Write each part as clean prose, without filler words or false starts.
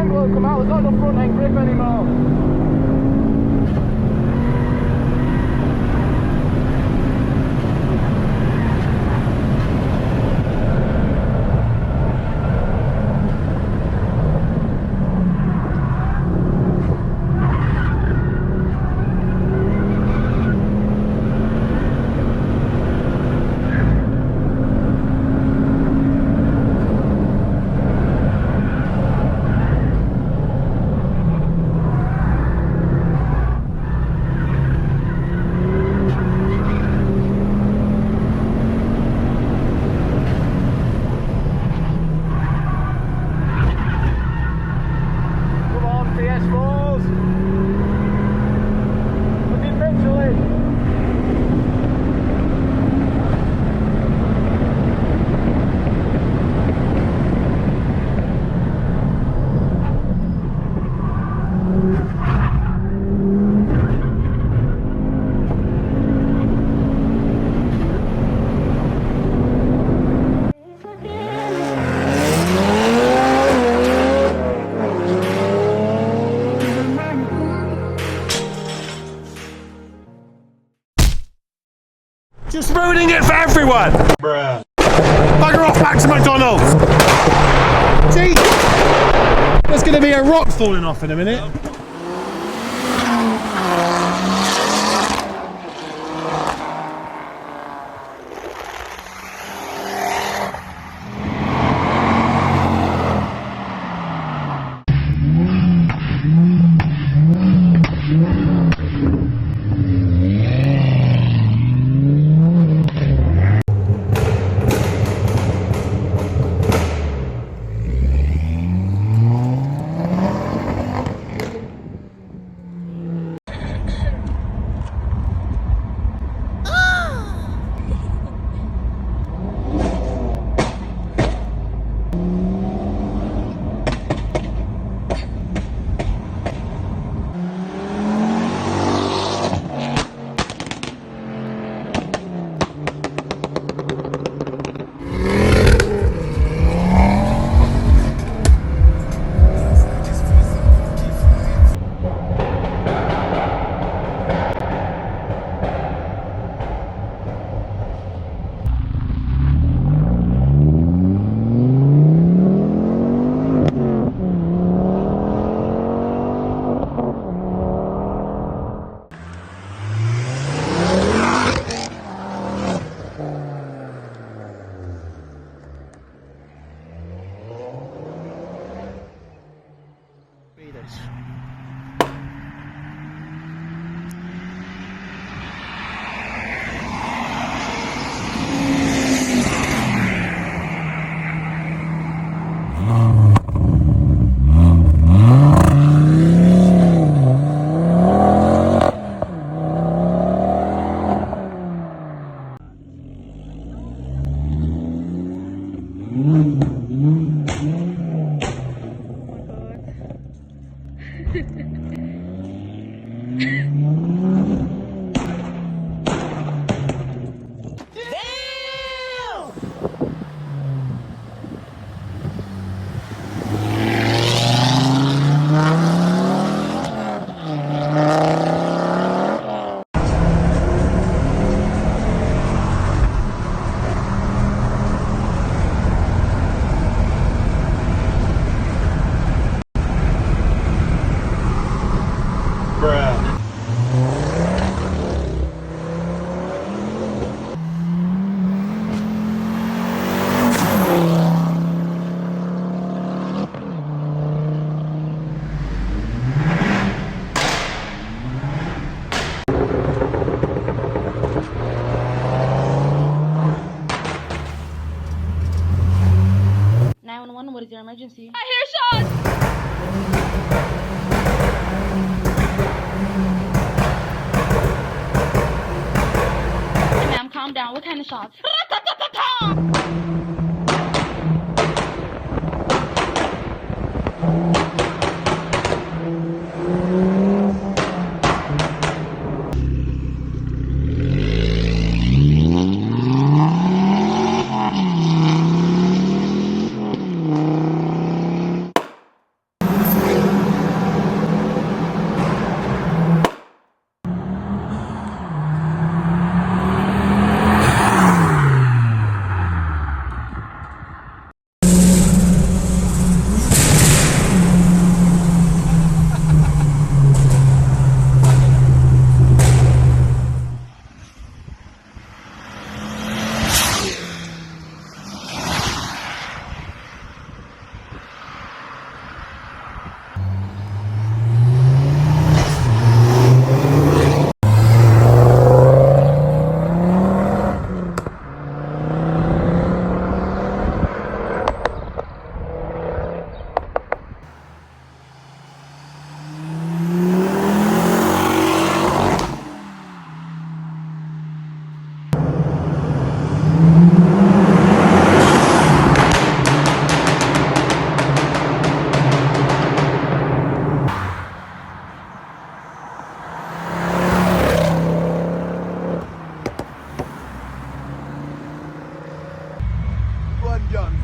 will come out, there's not enough front end grip anymore. Just ruining it for everyone! Bruh. Bugger off back to McDonald's! See? There's going to be a rock falling off in a minute. What is your emergency? I hear shots! Hey ma'am, calm down. What kind of shots? champion.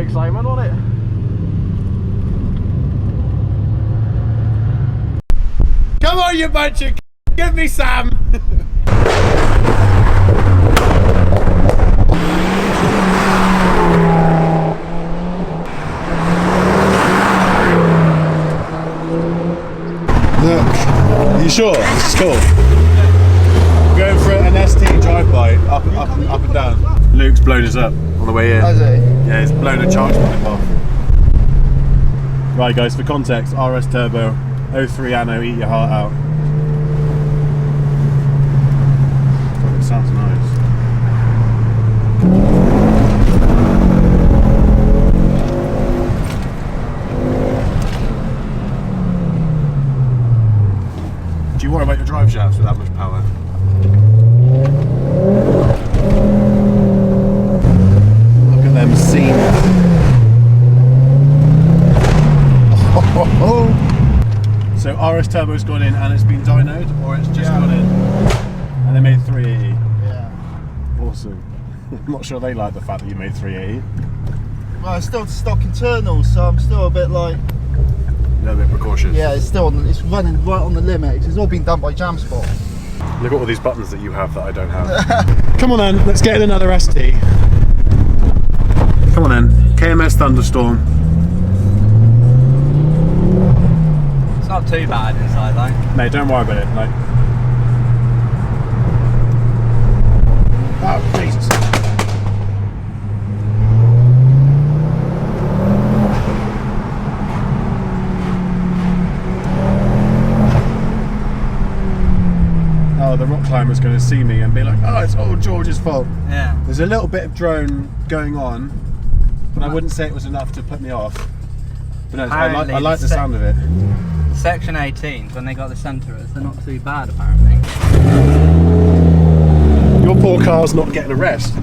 Excitement on it. Come on, you bunch of give me some. Look, are you sure? This is cool. Going for an ST drive-by, up and down. Luke's blown us up on the way in. Has he? Yeah, he's blown a charge pipe off. Right guys, for context, RS Turbo, 03 Anno, eat your heart out. It sounds nice. Do you worry about your drive shafts with that much power? Look at them seams. So RS Turbo's gone in and it's been dynoed, or it's just gone in? And they made 380? Yeah. Awesome. I'm not sure they like the fact that you made 380. Well, it's still stock internals, so I'm still a bit like... A little bit precautious. Yeah, it's still on, it's running right on the limit, 'cause it's all been done by Jamspot. Look at all these buttons that you have that I don't have. Come on then, let's get in another ST. Come on then, KMS Thunderstorm. It's not too bad inside though. Mate, don't worry about it. Like, oh Jesus! Oh, the rock climber's going to see me and be like, "Oh, it's all George's fault." Yeah. There's a little bit of drone going on, but I wouldn't say it was enough to put me off. But no, I like the sound of it. Section 18s, when they got the centrers, they're not too bad apparently. Your poor car's not getting a rest.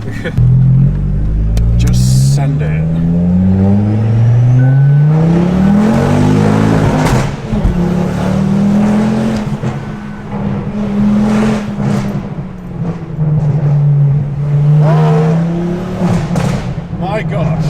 Just send it. My gosh.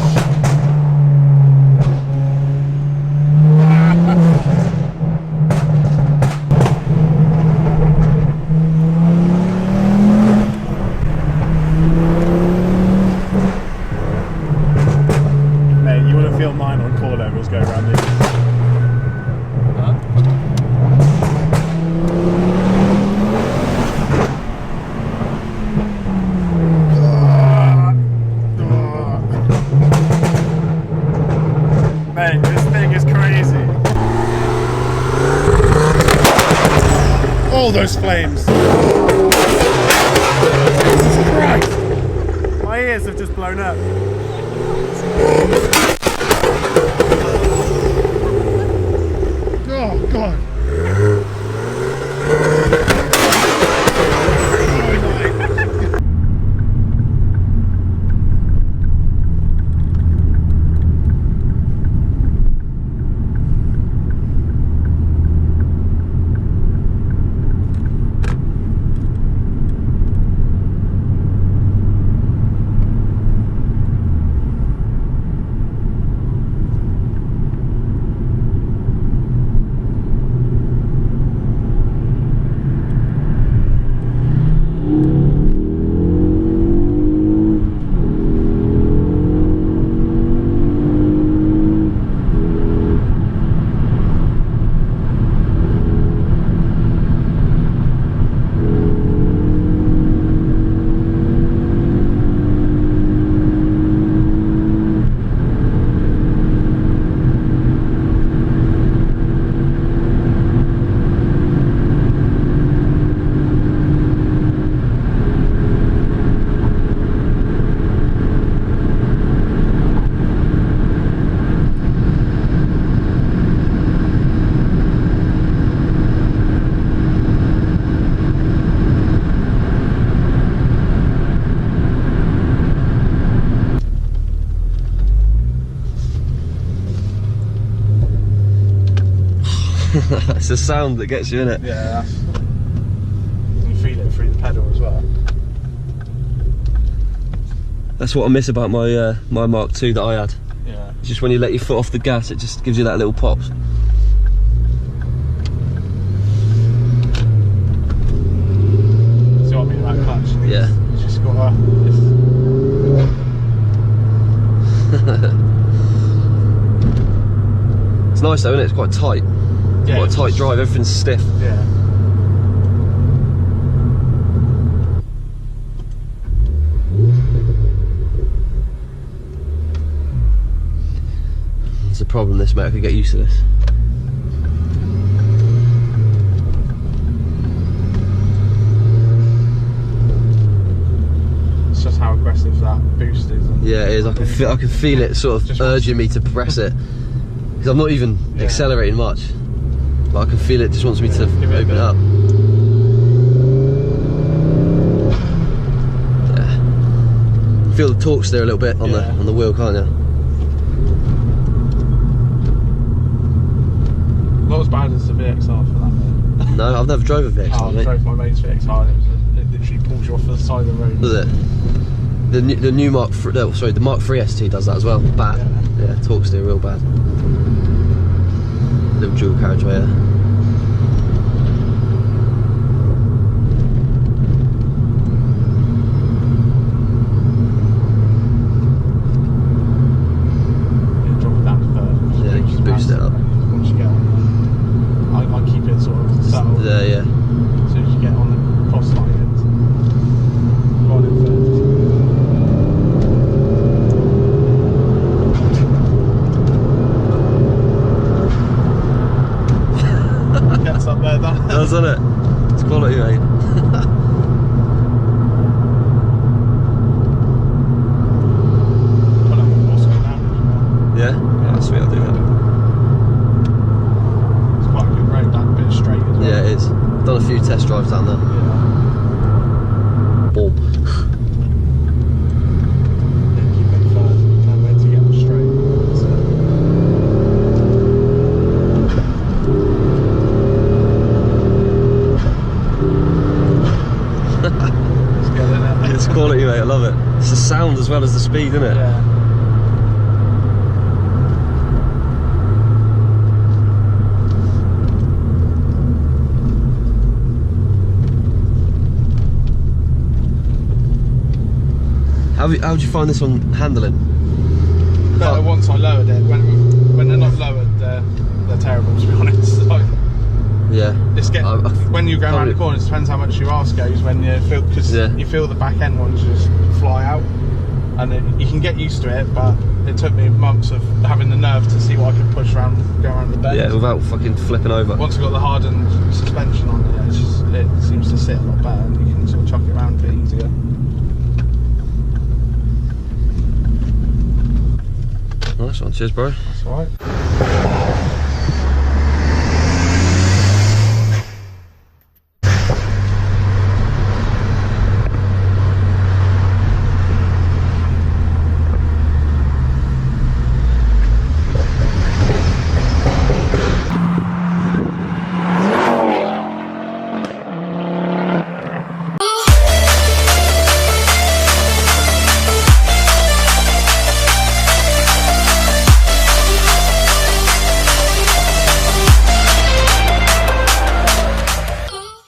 Mate, you want to feel mine on core levels go around these. Mate, this thing is crazy. All those flames. Jesus Christ. My ears have just blown up. Oh God. It's the sound that gets you in it. Yeah, that's... You feel it through the pedal as well. That's what I miss about my my Mark II that I had. Yeah. It's just when you let your foot off the gas, it just gives you that little pop. See what I mean about clutch? Yeah. It's just got a... It's nice though, isn't it? It's quite tight. Yeah, Quite a tight drive, everything's stiff. Yeah. It's a problem this, mate. I could get used to this. It's just how aggressive that boost is. Yeah, it is. I can feel it sort of Just urging me to press it. Because I'm not even accelerating much. But I can feel it just wants me to give it open it up. Yeah. Feel the torque steer a little bit on the wheel, can't you? Not as bad as the VXR for that, mate. No, I've never drove a VXR, I mate. drove my mate's VXR and it literally pulls you off the side of the road. Does it? The new Mark the Mark III ST does that as well. Bad. Yeah, torque steer real bad. Little dual carriageway there. Drop it down to third. Yeah, you can boost it up. Once you get on, I keep it sort of settled. Yeah, yeah. As soon as you get on the cross line, it's on in third. Gets up there, Doesn't it? It's quality, mate. Yeah? That's sweet, I'll do that. It's quite a good road, that bit straight as well. Yeah, it is. Done a few test drives down there. Yeah. Boom. Keep it first, no way to get them straight. It's good, isn't it? It's quality, mate, I love it. It's the sound as well as the speed, isn't it? Yeah. How do you find this one handling? Better once I lowered it. When they're not lowered, they're terrible, to be honest. Like, Yeah. it's when you go around the corners, it depends how much your arse goes when you feel, because you feel the back end ones just fly out, and you can get used to it. But it took me months of having the nerve to see what I could push around, go around the bend. Yeah, without fucking flipping over. Once I got the hardened suspension on it, it seems to sit a lot better, and you can sort of chuck it around a bit easier. Nice one, cheers, bro. That's alright.